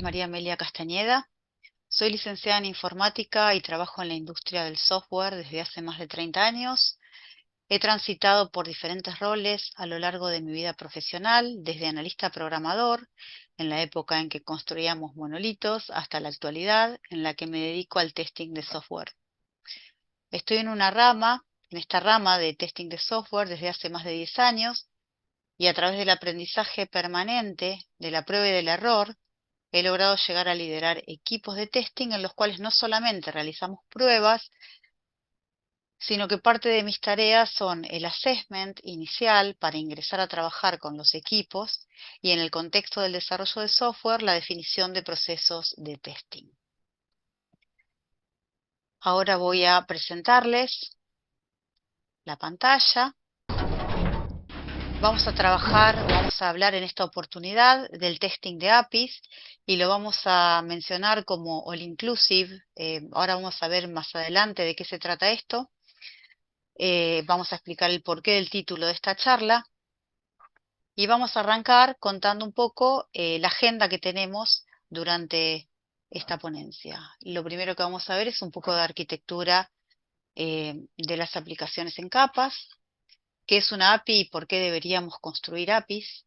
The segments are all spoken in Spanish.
María Amelia Castañeda. Soy licenciada en informática y trabajo en la industria del software desde hace más de 30 años. He transitado por diferentes roles a lo largo de mi vida profesional, desde analista programador, en la época en que construíamos monolitos, hasta la actualidad, en la que me dedico al testing de software. Estoy en esta rama de testing de software desde hace más de 10 años y a través del aprendizaje permanente, de la prueba y del error, he logrado llegar a liderar equipos de testing en los cuales no solamente realizamos pruebas, sino que parte de mis tareas son el assessment inicial para ingresar a trabajar con los equipos y en el contexto del desarrollo de software, la definición de procesos de testing. Ahora voy a presentarles la pantalla. Vamos a hablar en esta oportunidad del testing de APIs y lo vamos a mencionar como all inclusive. Ahora vamos a ver más adelante de qué se trata esto. Vamos a explicar el porqué del título de esta charla y vamos a arrancar contando un poco la agenda que tenemos durante esta ponencia. Lo primero que vamos a ver es un poco de arquitectura de las aplicaciones en capas, qué es una API y por qué deberíamos construir APIs,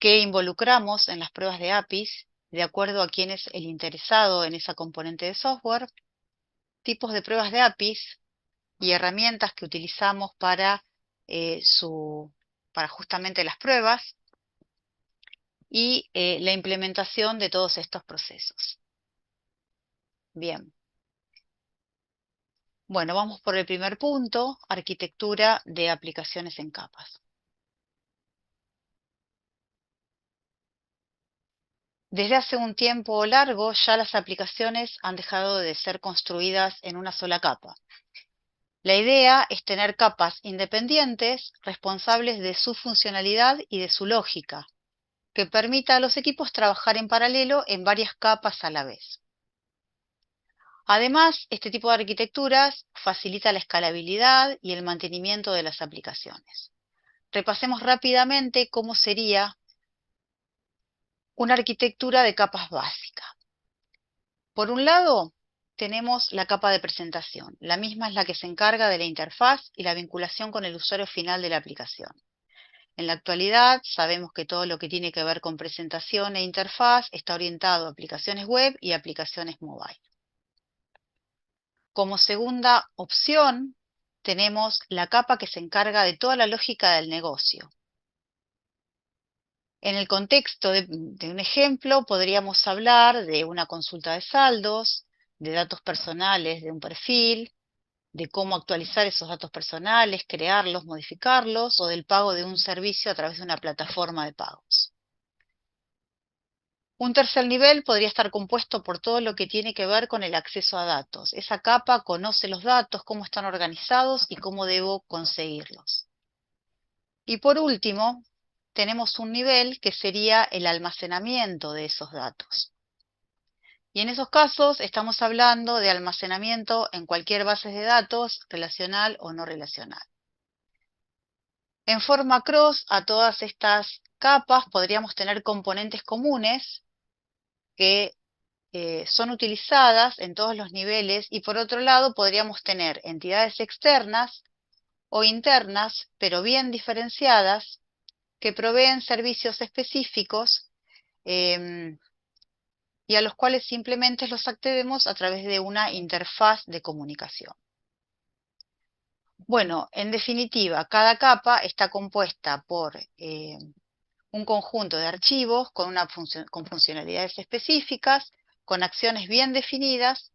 qué involucramos en las pruebas de APIs, de acuerdo a quién es el interesado en esa componente de software, tipos de pruebas de APIs y herramientas que utilizamos eh, su, para justamente las pruebas y la implementación de todos estos procesos. Bien. Bueno, vamos por el primer punto, arquitectura de aplicaciones en capas. Desde hace un tiempo largo ya las aplicaciones han dejado de ser construidas en una sola capa. La idea es tener capas independientes, responsables de su funcionalidad y de su lógica, que permita a los equipos trabajar en paralelo en varias capas a la vez. Además, este tipo de arquitecturas facilita la escalabilidad y el mantenimiento de las aplicaciones. Repasemos rápidamente cómo sería una arquitectura de capas básica. Por un lado, tenemos la capa de presentación. La misma es la que se encarga de la interfaz y la vinculación con el usuario final de la aplicación. En la actualidad, sabemos que todo lo que tiene que ver con presentación e interfaz está orientado a aplicaciones web y aplicaciones mobile. Como segunda opción, tenemos la capa que se encarga de toda la lógica del negocio. En el contexto de un ejemplo, podríamos hablar de una consulta de saldos, de datos personales de un perfil, de cómo actualizar esos datos personales, crearlos, modificarlos, o del pago de un servicio a través de una plataforma de pagos. Un tercer nivel podría estar compuesto por todo lo que tiene que ver con el acceso a datos. Esa capa conoce los datos, cómo están organizados y cómo debo conseguirlos. Y por último, tenemos un nivel que sería el almacenamiento de esos datos. Y en esos casos estamos hablando de almacenamiento en cualquier base de datos, relacional o no relacional. En forma cross a todas estas capas podríamos tener componentes comunes que son utilizadas en todos los niveles y por otro lado podríamos tener entidades externas o internas, pero bien diferenciadas, que proveen servicios específicos y a los cuales simplemente los accedemos a través de una interfaz de comunicación. Bueno, en definitiva, cada capa está compuesta por un conjunto de archivos con funcionalidades específicas, con acciones bien definidas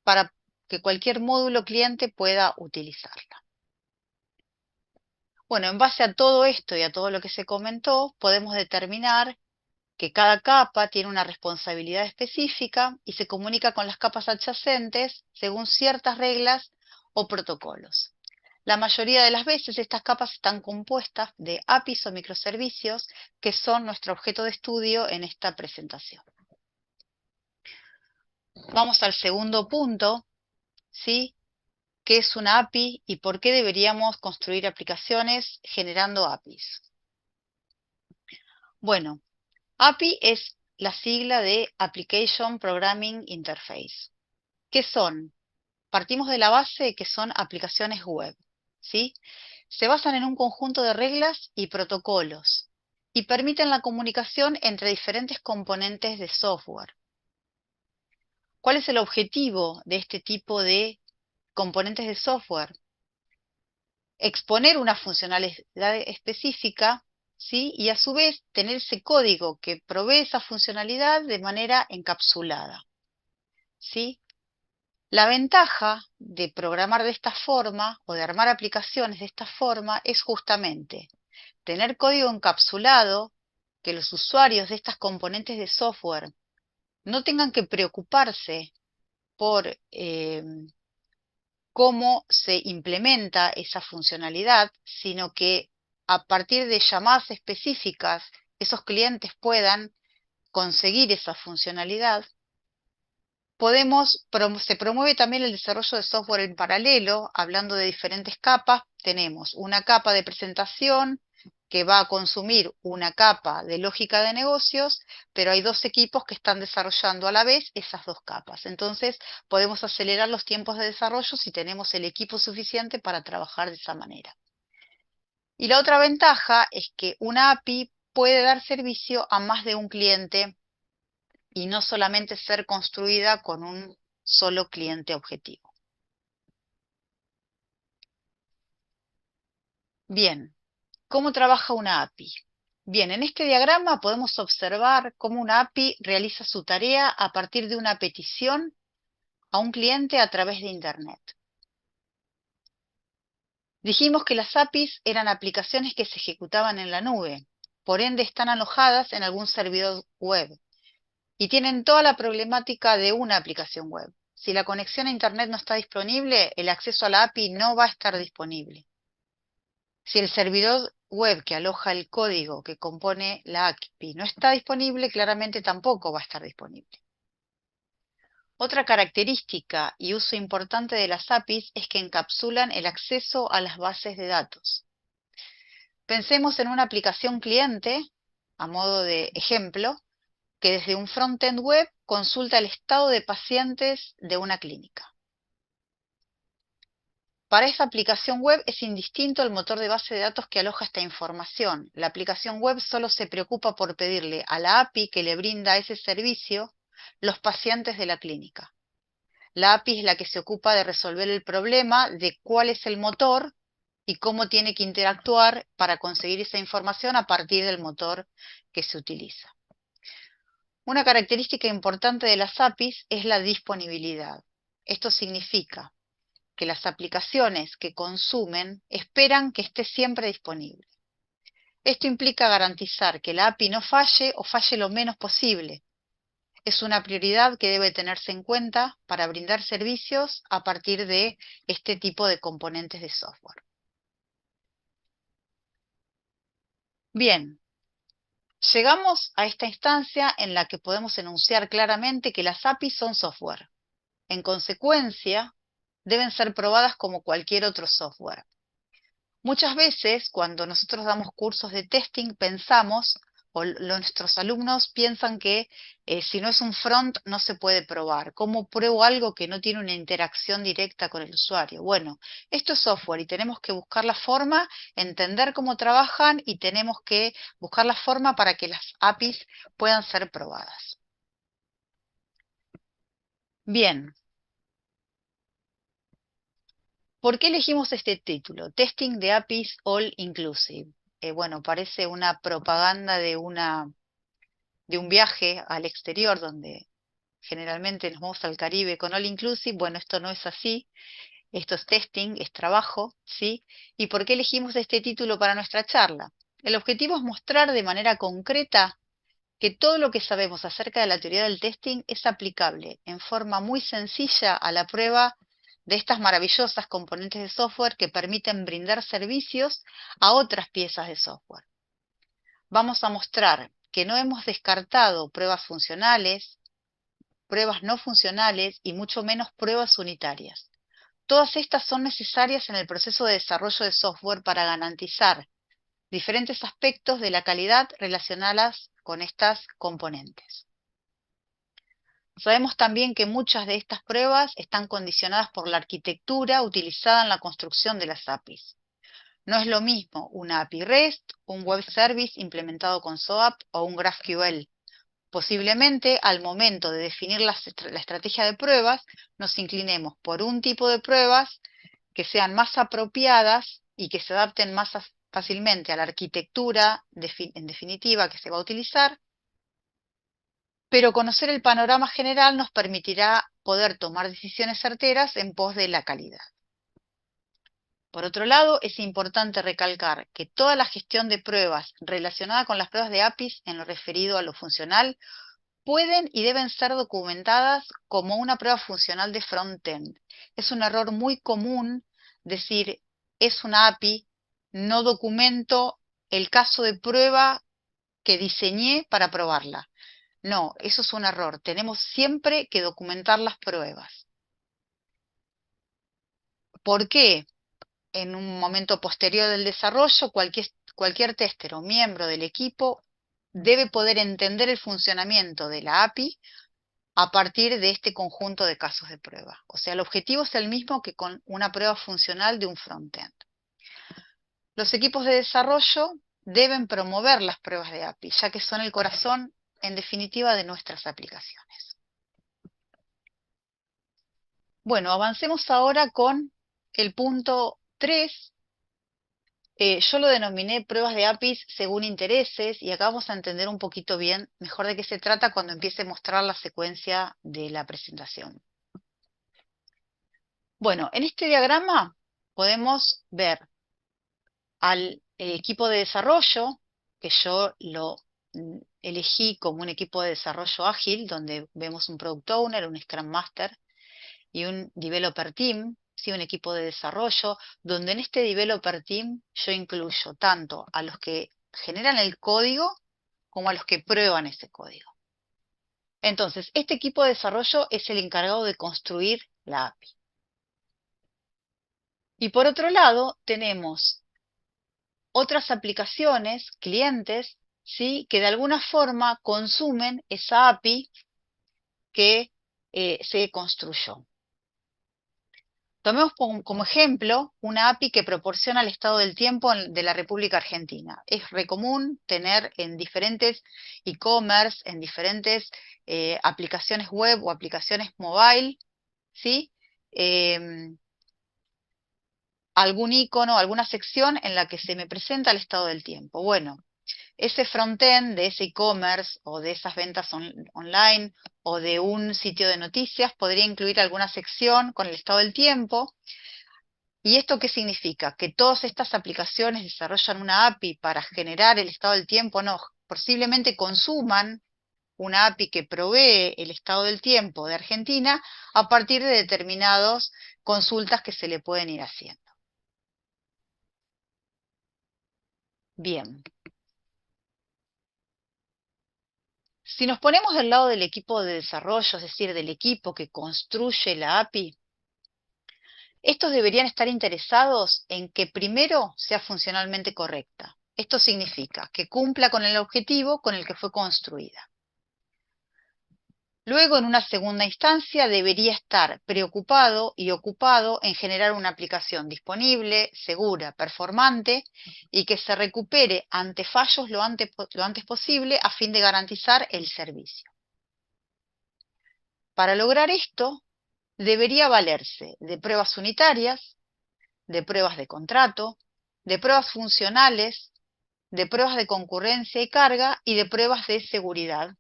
para que cualquier módulo cliente pueda utilizarla. Bueno, en base a todo esto y a todo lo que se comentó, podemos determinar que cada capa tiene una responsabilidad específica y se comunica con las capas adyacentes según ciertas reglas o protocolos. La mayoría de las veces estas capas están compuestas de APIs o microservicios que son nuestro objeto de estudio en esta presentación. Vamos al segundo punto, ¿sí? ¿Qué es una API y por qué deberíamos construir aplicaciones generando APIs? Bueno, API es la sigla de Application Programming Interface. ¿Qué son? Partimos de la base que son aplicaciones web, ¿sí? Se basan en un conjunto de reglas y protocolos y permiten la comunicación entre diferentes componentes de software. ¿Cuál es el objetivo de este tipo de componentes de software? Exponer una funcionalidad específica, ¿sí? Y a su vez tener ese código que provee esa funcionalidad de manera encapsulada, ¿sí? La ventaja de programar de esta forma o de armar aplicaciones de esta forma es justamente tener código encapsulado, que los usuarios de estas componentes de software no tengan que preocuparse por cómo se implementa esa funcionalidad, sino que a partir de llamadas específicas esos clientes puedan conseguir esa funcionalidad. Se promueve también el desarrollo de software en paralelo, hablando de diferentes capas. Tenemos una capa de presentación que va a consumir una capa de lógica de negocios, pero hay dos equipos que están desarrollando a la vez esas dos capas. Entonces, podemos acelerar los tiempos de desarrollo si tenemos el equipo suficiente para trabajar de esa manera. Y la otra ventaja es que una API puede dar servicio a más de un cliente y no solamente ser construida con un solo cliente objetivo. Bien, ¿cómo trabaja una API? Bien, en este diagrama podemos observar cómo una API realiza su tarea a partir de una petición a un cliente a través de Internet. Dijimos que las APIs eran aplicaciones que se ejecutaban en la nube, por ende están alojadas en algún servidor web y tienen toda la problemática de una aplicación web. Si la conexión a Internet no está disponible, el acceso a la API no va a estar disponible. Si el servidor web que aloja el código que compone la API no está disponible, claramente tampoco va a estar disponible. Otra característica y uso importante de las APIs es que encapsulan el acceso a las bases de datos. Pensemos en una aplicación cliente, a modo de ejemplo, que desde un frontend web consulta el estado de pacientes de una clínica. Para esa aplicación web es indistinto el motor de base de datos que aloja esta información. La aplicación web solo se preocupa por pedirle a la API que le brinda ese servicio los pacientes de la clínica. La API es la que se ocupa de resolver el problema de cuál es el motor y cómo tiene que interactuar para conseguir esa información a partir del motor que se utiliza. Una característica importante de las APIs es la disponibilidad. Esto significa que las aplicaciones que consumen esperan que esté siempre disponible. Esto implica garantizar que la API no falle o falle lo menos posible. Es una prioridad que debe tenerse en cuenta para brindar servicios a partir de este tipo de componentes de software. Bien, llegamos a esta instancia en la que podemos enunciar claramente que las APIs son software. En consecuencia, deben ser probadas como cualquier otro software. Muchas veces, cuando nosotros damos cursos de testing, pensamos, o nuestros alumnos piensan que si no es un front no se puede probar. ¿Cómo pruebo algo que no tiene una interacción directa con el usuario? Bueno, esto es software y tenemos que buscar la forma, entender cómo trabajan y tenemos que buscar la forma para que las APIs puedan ser probadas. Bien. ¿Por qué elegimos este título? Testing the APIs All Inclusive. Bueno, parece una propaganda de un viaje al exterior donde generalmente nos vamos al Caribe con All Inclusive. Bueno, esto no es así. Esto es testing, es trabajo, ¿sí? ¿Y por qué elegimos este título para nuestra charla? El objetivo es mostrar de manera concreta que todo lo que sabemos acerca de la teoría del testing es aplicable en forma muy sencilla a la prueba de estas maravillosas componentes de software que permiten brindar servicios a otras piezas de software. Vamos a mostrar que no hemos descartado pruebas funcionales, pruebas no funcionales y mucho menos pruebas unitarias. Todas estas son necesarias en el proceso de desarrollo de software para garantizar diferentes aspectos de la calidad relacionados con estas componentes. Sabemos también que muchas de estas pruebas están condicionadas por la arquitectura utilizada en la construcción de las APIs. No es lo mismo una API REST, un web service implementado con SOAP o un GraphQL. Posiblemente al momento de definir la estrategia de pruebas, nos inclinemos por un tipo de pruebas que sean más apropiadas y que se adapten más fácilmente a la arquitectura en definitiva que se va a utilizar, pero conocer el panorama general nos permitirá poder tomar decisiones certeras en pos de la calidad. Por otro lado, es importante recalcar que toda la gestión de pruebas relacionada con las pruebas de APIs en lo referido a lo funcional pueden y deben ser documentadas como una prueba funcional de frontend. Es un error muy común decir es una API, no documento el caso de prueba que diseñé para probarla. No, eso es un error. Tenemos siempre que documentar las pruebas. ¿Por qué? En un momento posterior del desarrollo, cualquier tester o miembro del equipo debe poder entender el funcionamiento de la API a partir de este conjunto de casos de prueba. O sea, el objetivo es el mismo que con una prueba funcional de un frontend. Los equipos de desarrollo deben promover las pruebas de API, ya que son el corazón, en definitiva, de nuestras aplicaciones. Bueno, avancemos ahora con el punto 3. Yo lo denominé pruebas de APIs según intereses y acá vamos a entender un poquito bien mejor de qué se trata cuando empiece a mostrar la secuencia de la presentación. Bueno, en este diagrama podemos ver al equipo de desarrollo, que yo lo elegí como un equipo de desarrollo ágil, donde vemos un Product Owner, un Scrum Master y un Developer Team, ¿sí? Un equipo de desarrollo, donde en este Developer Team yo incluyo tanto a los que generan el código como a los que prueban ese código. Entonces, este equipo de desarrollo es el encargado de construir la API. Y por otro lado, tenemos otras aplicaciones, clientes, ¿sí? Que de alguna forma consumen esa API que se construyó. Tomemos como ejemplo una API que proporciona el estado del tiempo de la República Argentina. Es re común tener en diferentes e-commerce, en diferentes aplicaciones web o aplicaciones mobile, ¿sí? Algún icono, alguna sección en la que se me presenta el estado del tiempo. Bueno, ese frontend de ese e-commerce o de esas ventas online o de un sitio de noticias podría incluir alguna sección con el estado del tiempo. ¿Y esto qué significa? ¿Que todas estas aplicaciones desarrollan una API para generar el estado del tiempo? No, posiblemente consuman una API que provee el estado del tiempo de Argentina a partir de determinadas consultas que se le pueden ir haciendo. Bien. Si nos ponemos del lado del equipo de desarrollo, es decir, del equipo que construye la API, estos deberían estar interesados en que primero sea funcionalmente correcta. Esto significa que cumpla con el objetivo con el que fue construida. Luego, en una segunda instancia, debería estar preocupado y ocupado en generar una aplicación disponible, segura, performante y que se recupere ante fallos lo antes posible a fin de garantizar el servicio. Para lograr esto, debería valerse de pruebas unitarias, de pruebas de contrato, de pruebas funcionales, de pruebas de concurrencia y carga y de pruebas de seguridad.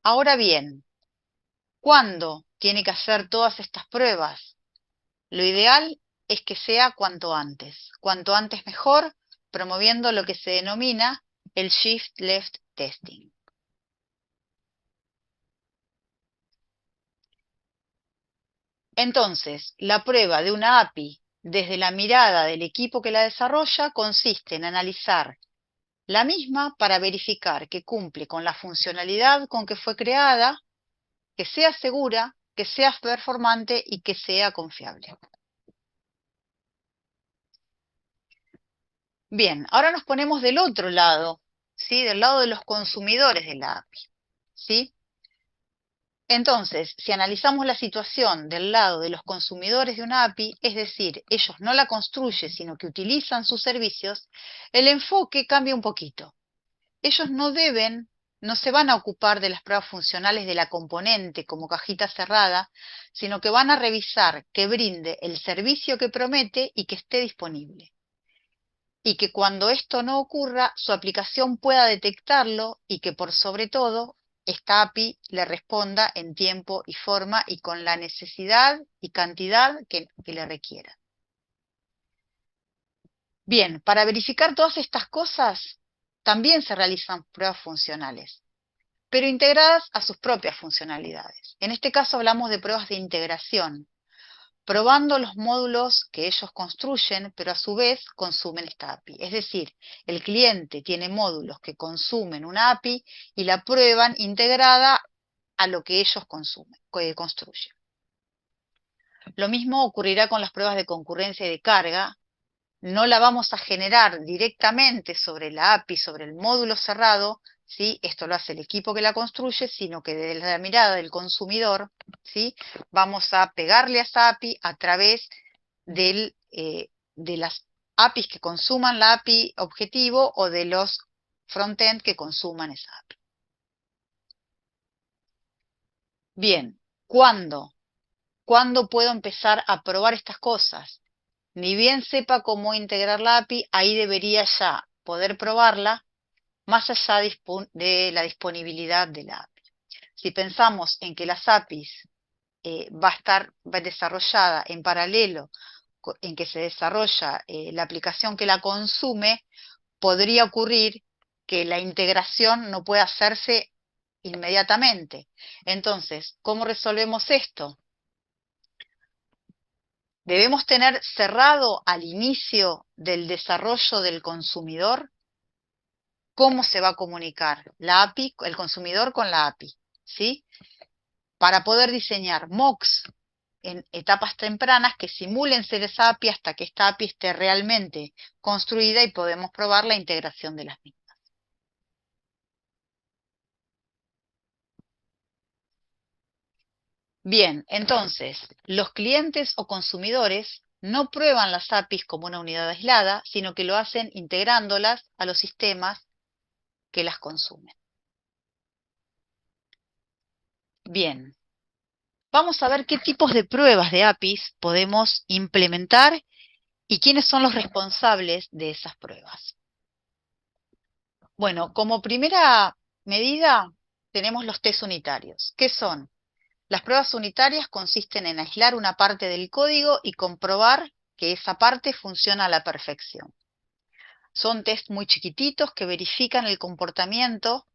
Ahora bien, ¿cuándo tiene que hacer todas estas pruebas? Lo ideal es que sea cuanto antes mejor, promoviendo lo que se denomina el Shift Left Testing. Entonces, la prueba de una API desde la mirada del equipo que la desarrolla consiste en analizar la misma para verificar que cumple con la funcionalidad con que fue creada, que sea segura, que sea performante y que sea confiable. Bien, ahora nos ponemos del otro lado, ¿sí? Del lado de los consumidores de la API. ¿sí? Entonces, si analizamos la situación del lado de los consumidores de una API, es decir, ellos no la construyen, sino que utilizan sus servicios, el enfoque cambia un poquito. Ellos no se van a ocupar de las pruebas funcionales de la componente como cajita cerrada, sino que van a revisar que brinde el servicio que promete y que esté disponible. Y que cuando esto no ocurra, su aplicación pueda detectarlo y que por sobre todo esta API le responda en tiempo y forma y con la necesidad y cantidad que le requiera. Bien, para verificar todas estas cosas, también se realizan pruebas funcionales, pero integradas a sus propias funcionalidades. En este caso hablamos de pruebas de integración, probando los módulos que ellos construyen, pero a su vez consumen esta API. Es decir, el cliente tiene módulos que consumen una API y la prueban integrada a lo que ellos construyen. Lo mismo ocurrirá con las pruebas de concurrencia y de carga. No la vamos a generar directamente sobre la API, sobre el módulo cerrado, ¿sí? Esto lo hace el equipo que la construye, sino que desde la mirada del consumidor, ¿sí? Vamos a pegarle a esa API a través de las APIs que consuman la API objetivo o de los frontend que consuman esa API. Bien, ¿cuándo? ¿Cuándo puedo empezar a probar estas cosas? Ni bien sepa cómo integrar la API, ahí debería ya poder probarla más allá de la disponibilidad de la API. Si pensamos en que las APIs va a estar desarrollada en paralelo, en que se desarrolla la aplicación que la consume, podría ocurrir que la integración no pueda hacerse inmediatamente. Entonces, ¿cómo resolvemos esto? Debemos tener cerrado al inicio del desarrollo del consumidor cómo se va a comunicar la API, el consumidor con la API, ¿sí? Para poder diseñar mocks en etapas tempranas que simulen ser esa API hasta que esta API esté realmente construida y podemos probar la integración de las mismas. Bien, entonces, los clientes o consumidores no prueban las APIs como una unidad aislada, sino que lo hacen integrándolas a los sistemas que las consumen. Bien, vamos a ver qué tipos de pruebas de APIs podemos implementar y quiénes son los responsables de esas pruebas. Bueno, como primera medida tenemos los test unitarios. ¿Qué son? Las pruebas unitarias consisten en aislar una parte del código y comprobar que esa parte funciona a la perfección. Son test muy chiquititos que verifican el comportamiento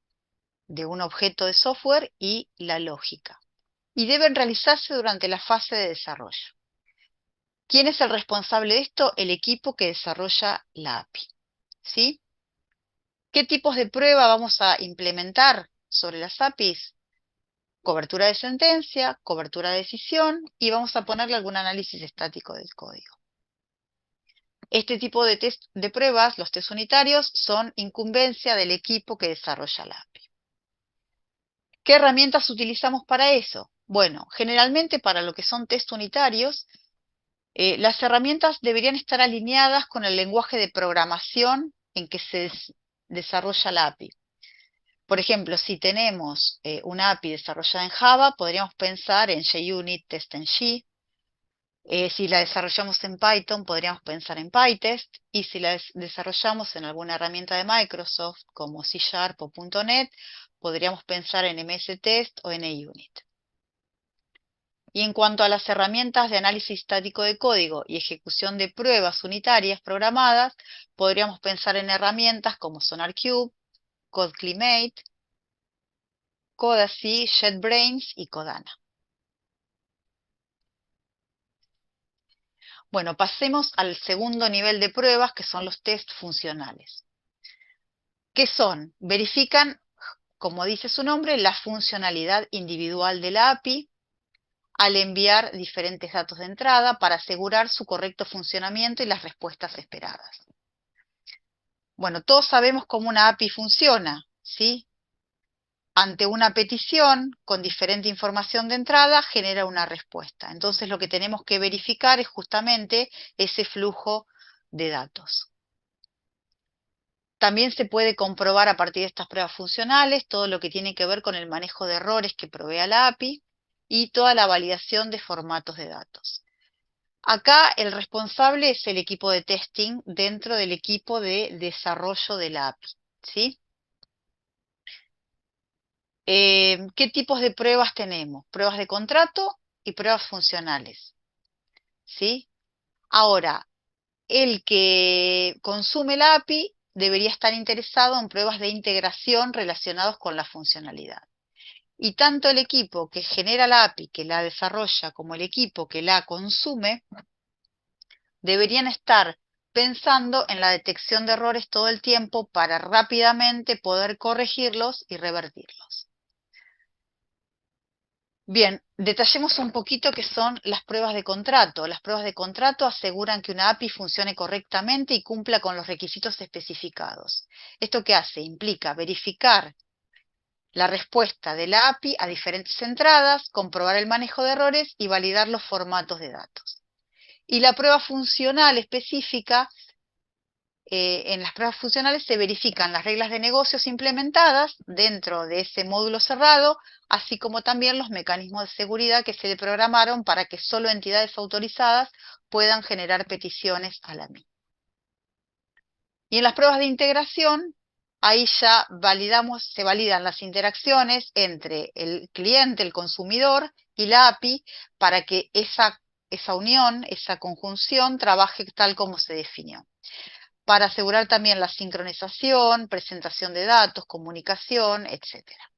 de un objeto de software y la lógica. Y deben realizarse durante la fase de desarrollo. ¿Quién es el responsable de esto? El equipo que desarrolla la API. ¿Sí? ¿Qué tipos de prueba vamos a implementar sobre las APIs? Cobertura de sentencia, cobertura de decisión y vamos a ponerle algún análisis estático del código. Este tipo de test de pruebas, los test unitarios, son incumbencia del equipo que desarrolla la API. ¿Qué herramientas utilizamos para eso? Bueno, generalmente para lo que son test unitarios, las herramientas deberían estar alineadas con el lenguaje de programación en que se desarrolla la API. Por ejemplo, si tenemos una API desarrollada en Java, podríamos pensar en JUnit, TestNG. Si la desarrollamos en Python, podríamos pensar en PyTest. Y si la desarrollamos en alguna herramienta de Microsoft, como C# o .NET, podríamos pensar en MSTest o en EUnit. Y en cuanto a las herramientas de análisis estático de código y ejecución de pruebas unitarias programadas, podríamos pensar en herramientas como SonarQube, CodeClimate, Codacy, JetBrains y Codana. Bueno, pasemos al segundo nivel de pruebas, que son los test funcionales. ¿Qué son? Verifican, como dice su nombre, la funcionalidad individual de la API al enviar diferentes datos de entrada para asegurar su correcto funcionamiento y las respuestas esperadas. Bueno, todos sabemos cómo una API funciona, ¿sí? ante una petición con diferente información de entrada, genera una respuesta. Entonces lo que tenemos que verificar es justamente ese flujo de datos. También se puede comprobar a partir de estas pruebas funcionales todo lo que tiene que ver con el manejo de errores que provee la API y toda la validación de formatos de datos. Acá el responsable es el equipo de testing dentro del equipo de desarrollo de la API, ¿sí? ¿Qué tipos de pruebas tenemos? Pruebas de contrato y pruebas funcionales, ¿sí? Ahora, el que consume la API debería estar interesado en pruebas de integración relacionadas con la funcionalidad. Y tanto el equipo que genera la API, que la desarrolla, como el equipo que la consume, deberían estar pensando en la detección de errores todo el tiempo para rápidamente poder corregirlos y revertirlos. Bien, detallemos un poquito qué son las pruebas de contrato. Las pruebas de contrato aseguran que una API funcione correctamente y cumpla con los requisitos especificados. ¿Esto qué hace? Implica verificar la respuesta de la API a diferentes entradas, comprobar el manejo de errores y validar los formatos de datos. Y la prueba funcional específica, en las pruebas funcionales se verifican las reglas de negocios implementadas dentro de ese módulo cerrado, así como también los mecanismos de seguridad que se le programaron para que solo entidades autorizadas puedan generar peticiones a la misma. Y en las pruebas de integración, ahí ya se validan las interacciones entre el cliente, el consumidor y la API para que esa unión, esa conjunción trabaje tal como se definió. Para asegurar también la sincronización, presentación de datos, comunicación, etcétera.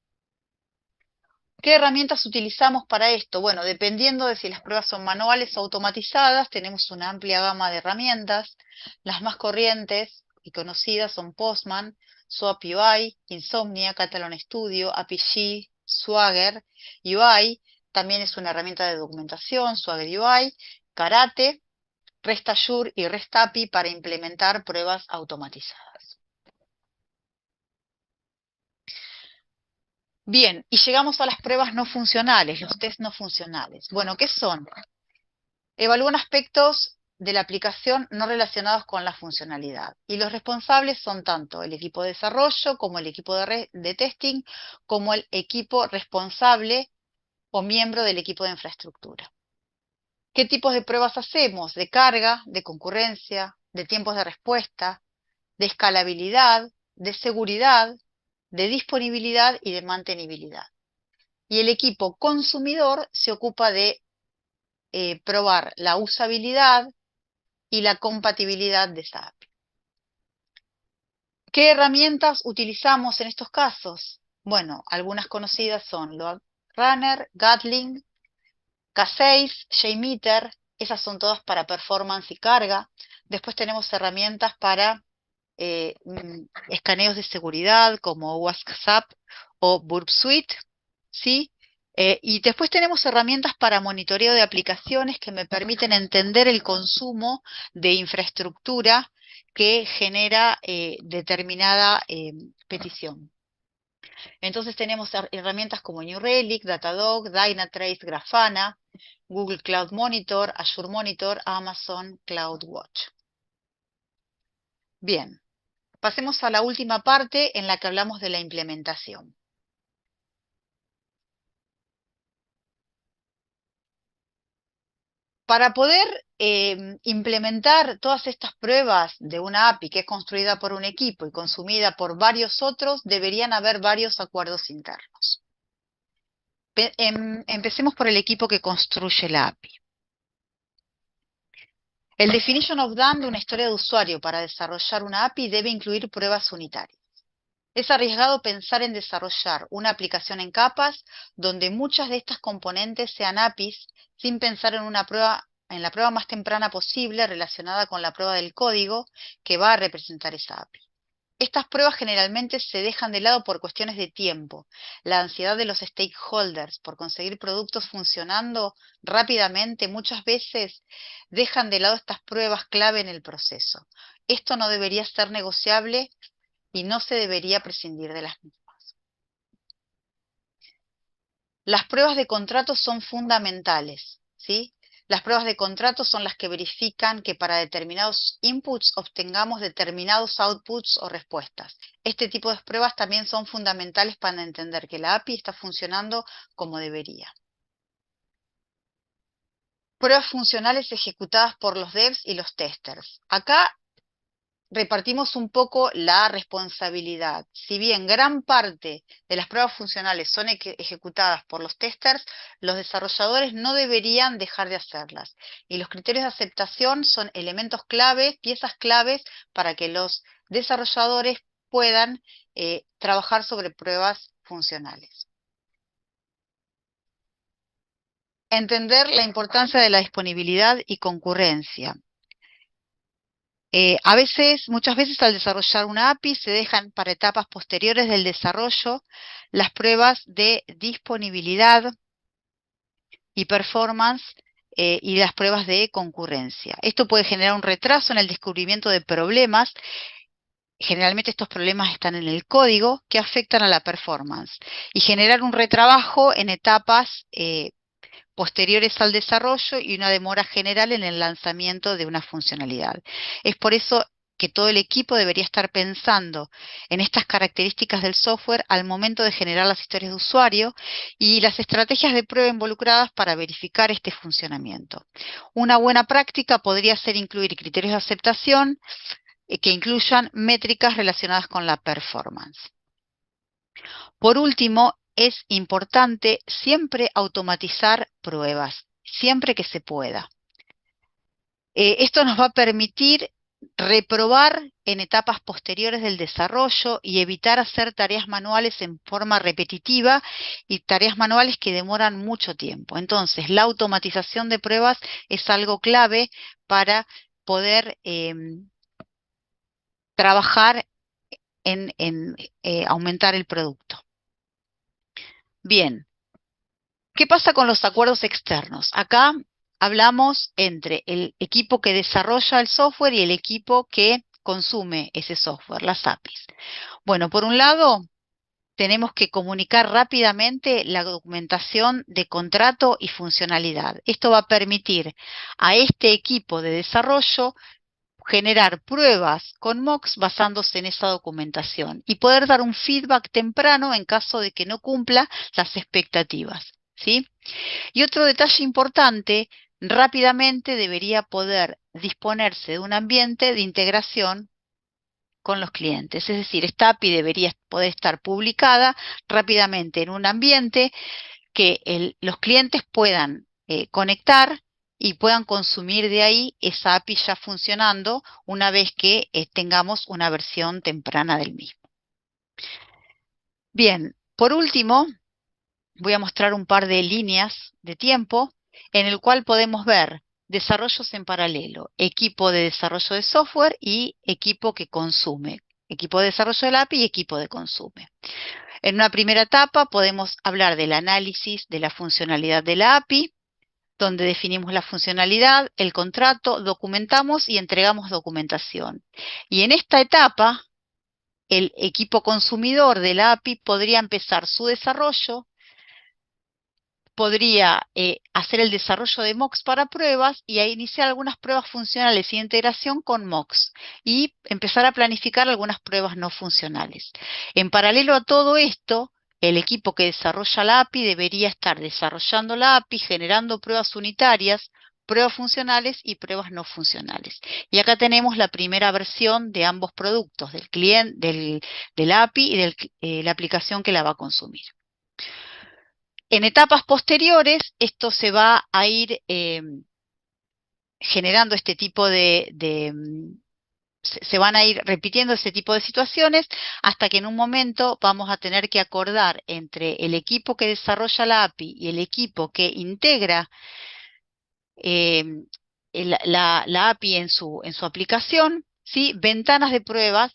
¿Qué herramientas utilizamos para esto? Bueno, dependiendo de si las pruebas son manuales o automatizadas, tenemos una amplia gama de herramientas. Las más corrientes y conocidas son Postman, Swap UI, Insomnia, Catalan Studio, APG, Swagger UI. También es una herramienta de documentación, Swagger UI, Karate, REST Assured y REST API para implementar pruebas automatizadas. Bien, y llegamos a las pruebas no funcionales, los test no funcionales. Bueno, ¿qué son? Evalúan aspectos de la aplicación no relacionados con la funcionalidad. Y los responsables son tanto el equipo de desarrollo como el equipo de testing, como el equipo responsable o miembro del equipo de infraestructura. ¿Qué tipos de pruebas hacemos? De carga, de concurrencia, de tiempos de respuesta, de escalabilidad, de seguridad, de disponibilidad y de mantenibilidad. Y el equipo consumidor se ocupa de probar la usabilidad y la compatibilidad de esa API. ¿Qué herramientas utilizamos en estos casos? Bueno, algunas conocidas son Load Runner, Gatling, K6, JMeter, esas son todas para performance y carga. Después tenemos herramientas para escaneos de seguridad como WhatsApp o Burp Suite, ¿sí? Y después tenemos herramientas para monitoreo de aplicaciones que me permiten entender el consumo de infraestructura que genera determinada petición. Entonces tenemos herramientas como New Relic, Datadog, Dynatrace, Grafana, Google Cloud Monitor, Azure Monitor, Amazon CloudWatch. Bien, pasemos a la última parte en la que hablamos de la implementación. Para poder implementar todas estas pruebas de una API que es construida por un equipo y consumida por varios otros, deberían haber varios acuerdos internos. Empecemos por el equipo que construye la API. El Definition of Done de una historia de usuario para desarrollar una API debe incluir pruebas unitarias. Es arriesgado pensar en desarrollar una aplicación en capas donde muchas de estas componentes sean APIs sin pensar en la prueba más temprana posible relacionada con la prueba del código que va a representar esa API. Estas pruebas generalmente se dejan de lado por cuestiones de tiempo, la ansiedad de los stakeholders por conseguir productos funcionando rápidamente muchas veces dejan de lado estas pruebas clave en el proceso. Esto no debería ser negociable y no se debería prescindir de las mismas. Las pruebas de contrato son fundamentales, ¿sí? Las pruebas de contrato son las que verifican que para determinados inputs obtengamos determinados outputs o respuestas. Este tipo de pruebas también son fundamentales para entender que la API está funcionando como debería. Pruebas funcionales ejecutadas por los devs y los testers. Acá repartimos un poco la responsabilidad. Si bien gran parte de las pruebas funcionales son ejecutadas por los testers, los desarrolladores no deberían dejar de hacerlas. Y los criterios de aceptación son elementos claves, piezas claves para que los desarrolladores puedan trabajar sobre pruebas funcionales. Entender la importancia de la disponibilidad y concurrencia. Muchas veces al desarrollar una API se dejan para etapas posteriores del desarrollo las pruebas de disponibilidad y performance y las pruebas de concurrencia. Esto puede generar un retraso en el descubrimiento de problemas. Generalmente estos problemas están en el código que afectan a la performance y generar un retrabajo en etapas posteriores al desarrollo y una demora general en el lanzamiento de una funcionalidad. Es por eso que todo el equipo debería estar pensando en estas características del software al momento de generar las historias de usuario y las estrategias de prueba involucradas para verificar este funcionamiento. Una buena práctica podría ser incluir criterios de aceptación que incluyan métricas relacionadas con la performance. Por último, es importante siempre automatizar pruebas, siempre que se pueda. Esto nos va a permitir reprobar en etapas posteriores del desarrollo y evitar hacer tareas manuales en forma repetitiva y tareas manuales que demoran mucho tiempo. Entonces, la automatización de pruebas es algo clave para poder trabajar en aumentar el producto. Bien, ¿qué pasa con los acuerdos externos? Acá hablamos entre el equipo que desarrolla el software y el equipo que consume ese software, las APIs. Bueno, por un lado, tenemos que comunicar rápidamente la documentación de contrato y funcionalidad. Esto va a permitir a este equipo de desarrollo generar pruebas con mocks basándose en esa documentación y poder dar un feedback temprano en caso de que no cumpla las expectativas, ¿sí? Y otro detalle importante, rápidamente debería poder disponerse de un ambiente de integración con los clientes. Es decir, esta API debería poder estar publicada rápidamente en un ambiente que los clientes puedan conectar y puedan consumir de ahí esa API ya funcionando una vez que tengamos una versión temprana del mismo. Bien, por último, voy a mostrar un par de líneas de tiempo en el cual podemos ver desarrollos en paralelo, equipo de desarrollo de software y equipo que consume, equipo de desarrollo de la API y equipo de consume. En una primera etapa podemos hablar del análisis de la funcionalidad de la API, donde definimos la funcionalidad, el contrato, documentamos y entregamos documentación. Y en esta etapa, el equipo consumidor de la API podría empezar su desarrollo, podría hacer el desarrollo de mocks para pruebas y iniciar algunas pruebas funcionales y de integración con mocks y empezar a planificar algunas pruebas no funcionales. En paralelo a todo esto, el equipo que desarrolla la API debería estar desarrollando la API, generando pruebas unitarias, pruebas funcionales y pruebas no funcionales. Y acá tenemos la primera versión de ambos productos, del cliente, del API y de la aplicación que la va a consumir. En etapas posteriores, esto se va a ir generando este tipo se van a ir repitiendo ese tipo de situaciones hasta que en un momento vamos a tener que acordar entre el equipo que desarrolla la API y el equipo que integra la API en su aplicación, ¿sí? Ventanas de pruebas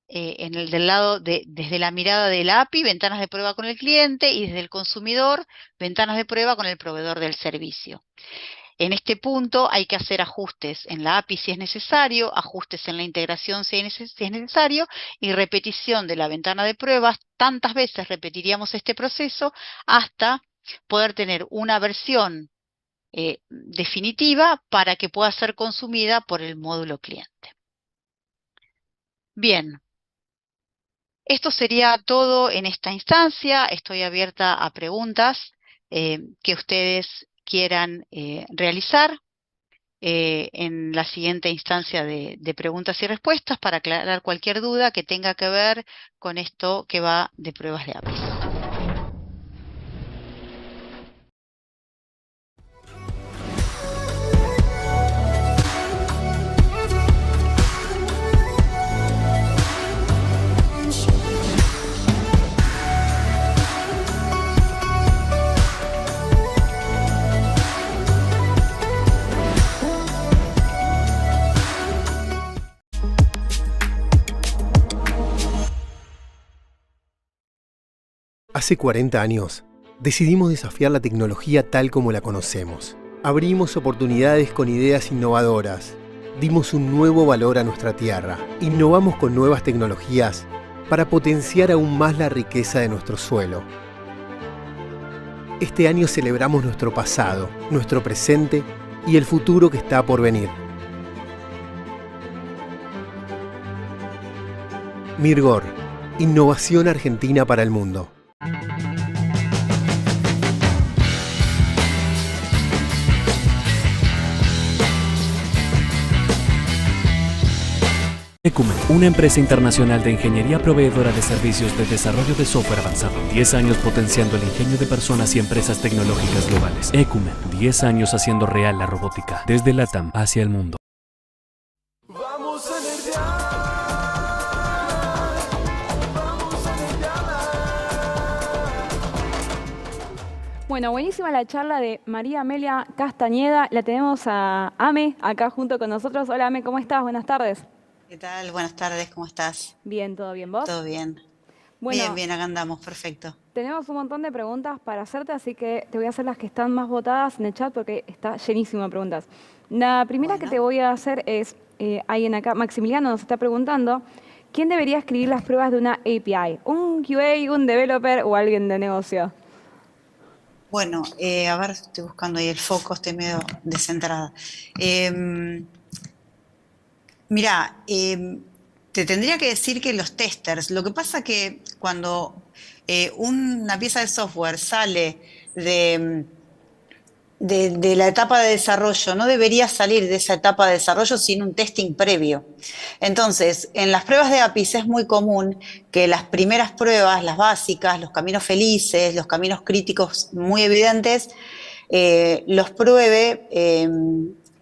del lado desde la mirada de la API, ventanas de prueba con el cliente y desde el consumidor, ventanas de prueba con el proveedor del servicio. En este punto hay que hacer ajustes en la API si es necesario, ajustes en la integración si es necesario, y repetición de la ventana de pruebas. Tantas veces repetiríamos este proceso hasta poder tener una versión definitiva para que pueda ser consumida por el módulo cliente. Bien, esto sería todo en esta instancia. Estoy abierta a preguntas que ustedes quieran realizar en la siguiente instancia de preguntas y respuestas para aclarar cualquier duda que tenga que ver con esto que va de pruebas de APIs. Hace 40 años, decidimos desafiar la tecnología tal como la conocemos. Abrimos oportunidades con ideas innovadoras. Dimos un nuevo valor a nuestra tierra. Innovamos con nuevas tecnologías para potenciar aún más la riqueza de nuestro suelo. Este año celebramos nuestro pasado, nuestro presente y el futuro que está por venir. Mirgor, innovación argentina para el mundo. Ecumen, una empresa internacional de ingeniería proveedora de servicios de desarrollo de software avanzado. 10 años potenciando el ingenio de personas y empresas tecnológicas globales. Ecumen, 10 años haciendo real la robótica, desde LATAM hacia el mundo. Vamos a nerdear. Bueno, buenísima la charla de María Amelia Castañeda. La tenemos a Ame acá junto con nosotros. Hola Ame, ¿cómo estás? Buenas tardes. ¿Qué tal? Buenas tardes, ¿cómo estás? Bien, ¿todo bien vos? Todo bien. Bueno, Bien, acá andamos, perfecto. tenemos un montón de preguntas para hacerte, así que te voy a hacer las que están más votadas en el chat porque está llenísimo de preguntas. La primera que te voy a hacer es, alguien acá, Maximiliano nos está preguntando, ¿quién debería escribir las pruebas de una API? ¿Un QA, un developer o alguien de negocio? Bueno, a ver, estoy buscando ahí el foco, estoy medio descentrada. Mirá, te tendría que decir que los testers, lo que pasa que cuando una pieza de software sale de la etapa de desarrollo, no debería salir de esa etapa de desarrollo sin un testing previo. Entonces, en las pruebas de APIs es muy común que las primeras pruebas, las básicas, los caminos felices, los caminos críticos muy evidentes, los pruebe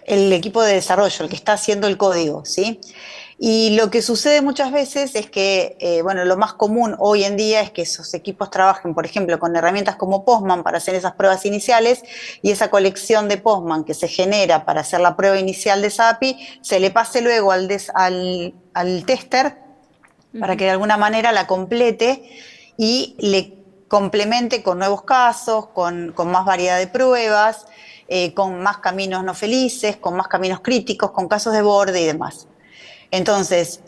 el equipo de desarrollo, el que está haciendo el código, ¿sí? Y lo que sucede muchas veces es que, bueno, lo más común hoy en día es que esos equipos trabajen, por ejemplo, con herramientas como Postman para hacer esas pruebas iniciales, y esa colección de Postman que se genera para hacer la prueba inicial de esa API se le pase luego al tester para que de alguna manera la complete y le complemente con nuevos casos, con más variedad de pruebas, con más caminos no felices, con más caminos críticos, con casos de borde y demás. Entonces,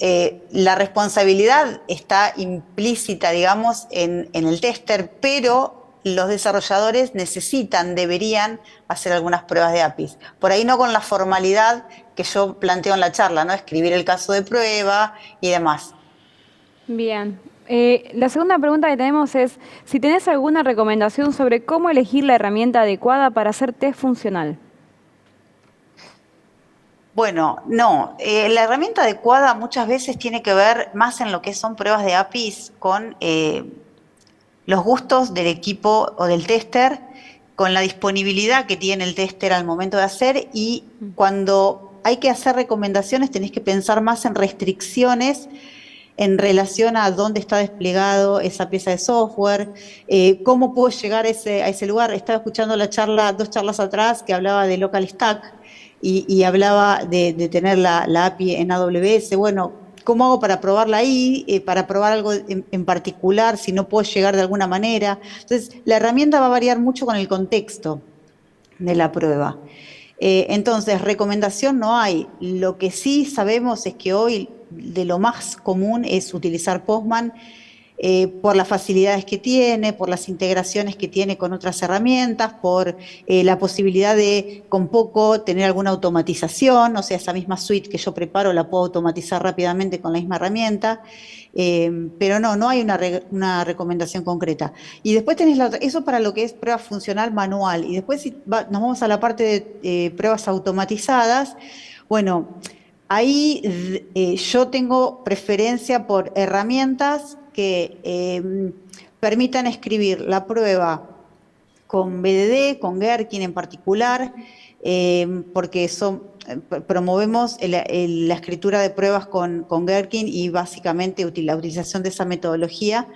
la responsabilidad está implícita, digamos, en el tester, pero los desarrolladores deberían hacer algunas pruebas de APIs. Por ahí no con la formalidad que yo planteo en la charla, ¿no? Escribir el caso de prueba y demás. Bien. La segunda pregunta que tenemos es si tenés alguna recomendación sobre cómo elegir la herramienta adecuada para hacer test funcional. Bueno, no, la herramienta adecuada muchas veces tiene que ver más en lo que son pruebas de APIs con los gustos del equipo o del tester, con la disponibilidad que tiene el tester al momento de hacer, y cuando hay que hacer recomendaciones tenés que pensar más en restricciones en relación a dónde está desplegado esa pieza de software, cómo puedo llegar a ese lugar. Estaba escuchando la charla, 2 charlas atrás, que hablaba de Local Stack y hablaba de tener la API en AWS. Bueno, ¿cómo hago para probarla ahí, para probar algo en particular, si no puedo llegar de alguna manera? Entonces, la herramienta va a variar mucho con el contexto de la prueba. Entonces, recomendación no hay. Lo que sí sabemos es que hoy de lo más común es utilizar Postman por las facilidades que tiene, por las integraciones que tiene con otras herramientas, por la posibilidad de con poco tener alguna automatización, o sea, esa misma suite que yo preparo la puedo automatizar rápidamente con la misma herramienta, pero no hay una recomendación concreta. Y después tenés eso para lo que es prueba funcional manual, y después si nos vamos a la parte de pruebas automatizadas, bueno, ahí yo tengo preferencia por herramientas que permitan escribir la prueba con BDD, con Gherkin en particular, porque promovemos la escritura de pruebas con Gherkin y básicamente la utilización de esa metodología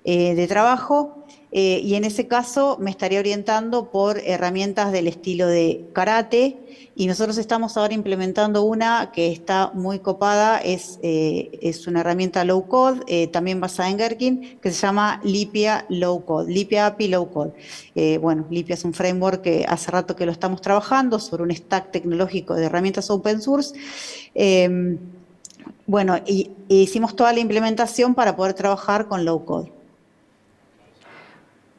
de trabajo. Y en ese caso me estaría orientando por herramientas del estilo de Karate, y nosotros estamos ahora implementando una que está muy copada, es una herramienta low code, también basada en Gherkin, que se llama Lipia Low Code, Lipia API Low Code. Bueno, Lipia es un framework que hace rato que lo estamos trabajando sobre un stack tecnológico de herramientas open source. Bueno, y hicimos toda la implementación para poder trabajar con low code.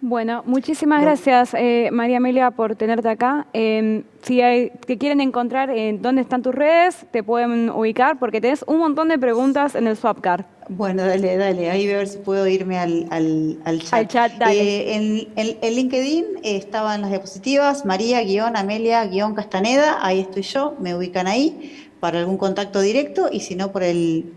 Bueno, muchísimas gracias, María Amelia, por tenerte acá. Si te quieren encontrar dónde están tus redes, te pueden ubicar, porque tenés un montón de preguntas en el Swapcard. Bueno, dale, ahí voy a ver si puedo irme al chat. Al chat, dale. En LinkedIn estaban las diapositivas, María-Amelia-Castaneda, ahí estoy yo, me ubican ahí para algún contacto directo, y si no por el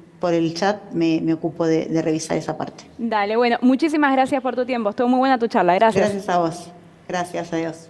chat me ocupo de revisar esa parte. Dale, bueno, muchísimas gracias por tu tiempo. Estuvo muy buena tu charla. Gracias. Gracias a vos. Gracias, adiós.